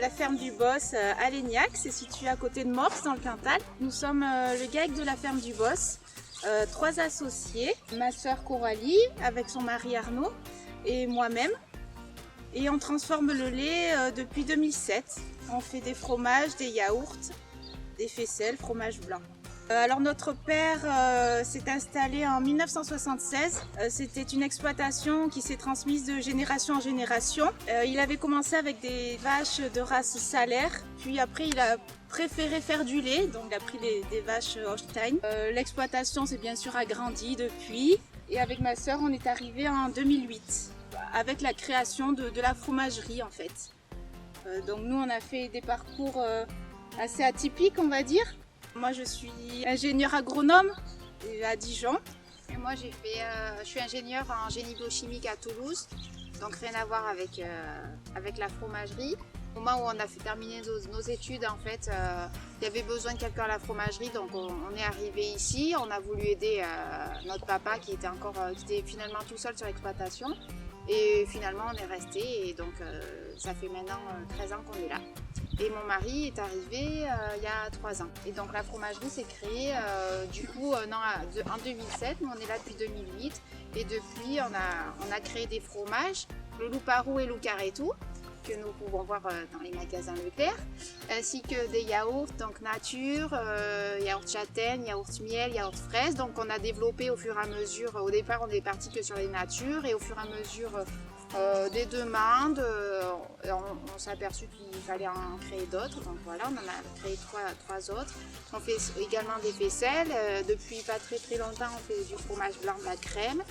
la ferme du Boss à Laignac, c'est situé à côté de Morse dans le Cantal. Nous sommes le GAEC de la ferme du Boss, 3 associés, ma sœur Coralie avec son mari Arnaud et moi-même. Et on transforme le lait depuis 2007. On fait des fromages, des yaourts, des faisselles, fromage blanc. Alors notre père s'est installé en 1976. C'était une exploitation qui s'est transmise de génération en génération. Il avait commencé avec des vaches de race salaire, puis après il a préféré faire du lait, donc il a pris des vaches Holstein. L'exploitation s'est bien sûr agrandie depuis, et avec ma sœur on est arrivé en 2008 avec la création de la fromagerie en fait. Donc nous on a fait des parcours assez atypiques on va dire. Moi je suis ingénieure agronome à Dijon. Et moi je suis ingénieure en génie biochimique à Toulouse, donc rien à voir avec la fromagerie. Au moment où on a terminé nos études, en fait, il y avait besoin de quelqu'un à la fromagerie, donc on est arrivé ici. On a voulu aider notre papa qui était finalement tout seul sur l'exploitation. Et finalement on est resté et donc ça fait maintenant 13 ans qu'on est là. Et mon mari est arrivé il y a 3 ans. Et donc la fromagerie s'est créée en 2007, mais on est là depuis 2008. Et depuis on a créé des fromages, le loup-parou et le loup-carétou, que nous pouvons voir dans les magasins Leclerc, ainsi que des yaourts, donc nature, yaourt châtaigne, yaourt miel, yaourt fraise. Donc on a développé au fur et à mesure, au départ on est parti que sur les natures et au fur et à mesure des demandes, on s'est aperçu qu'il fallait en créer d'autres. Donc voilà, on en a créé trois autres. On fait également des faisselles, depuis pas très longtemps on fait du fromage blanc, de la crème.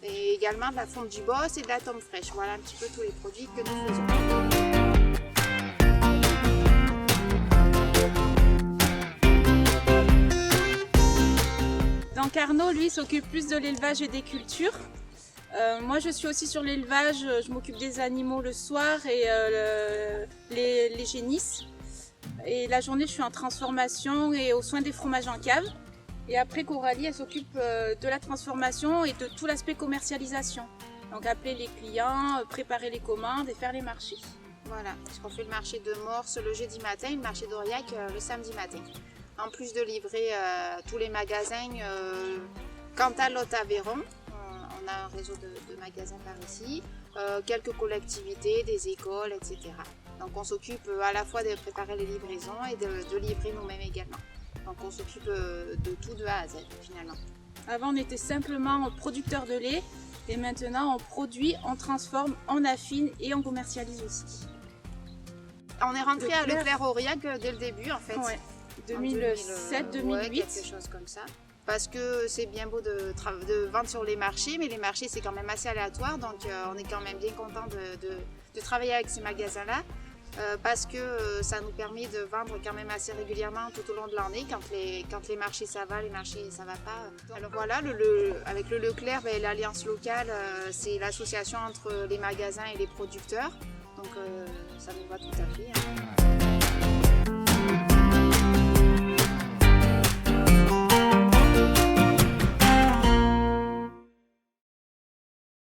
Et également de la fonte du Boss et de la tome fraîche. Voilà un petit peu tous les produits que nous faisons. Donc Arnaud, lui, s'occupe plus de l'élevage et des cultures. Moi, je suis aussi sur l'élevage, je m'occupe des animaux le soir et les génisses. Et la journée, je suis en transformation et aux soins des fromages en cave. Et après, Coralie, elle s'occupe de la transformation et de tout l'aspect commercialisation. Donc appeler les clients, préparer les commandes et faire les marchés. Voilà, parce qu'on fait le marché de Morse le jeudi matin et le marché d'Aurillac le samedi matin. En plus de livrer tous les magasins Cantal, Lot, Aveyron, on a un réseau de magasins par ici, quelques collectivités, des écoles, etc. Donc on s'occupe à la fois de préparer les livraisons et de livrer nous-mêmes également. Donc on s'occupe de tout de A à Z finalement. Avant on était simplement producteur de lait et maintenant on produit, on transforme, on affine et on commercialise aussi. On est rentré à Leclerc-Aurillac dès le début en fait. Ouais, 2007-2008. Ouais, quelque chose comme ça. Parce que c'est bien beau de vendre sur les marchés, mais les marchés c'est quand même assez aléatoire, donc on est quand même bien content de travailler avec ces magasins-là. Parce que ça nous permet de vendre quand même assez régulièrement tout au long de l'année quand les marchés ça va, les marchés ça va pas. Alors voilà, avec le Leclerc, l'alliance locale, c'est l'association entre les magasins et les producteurs, donc ça nous va tout à fait.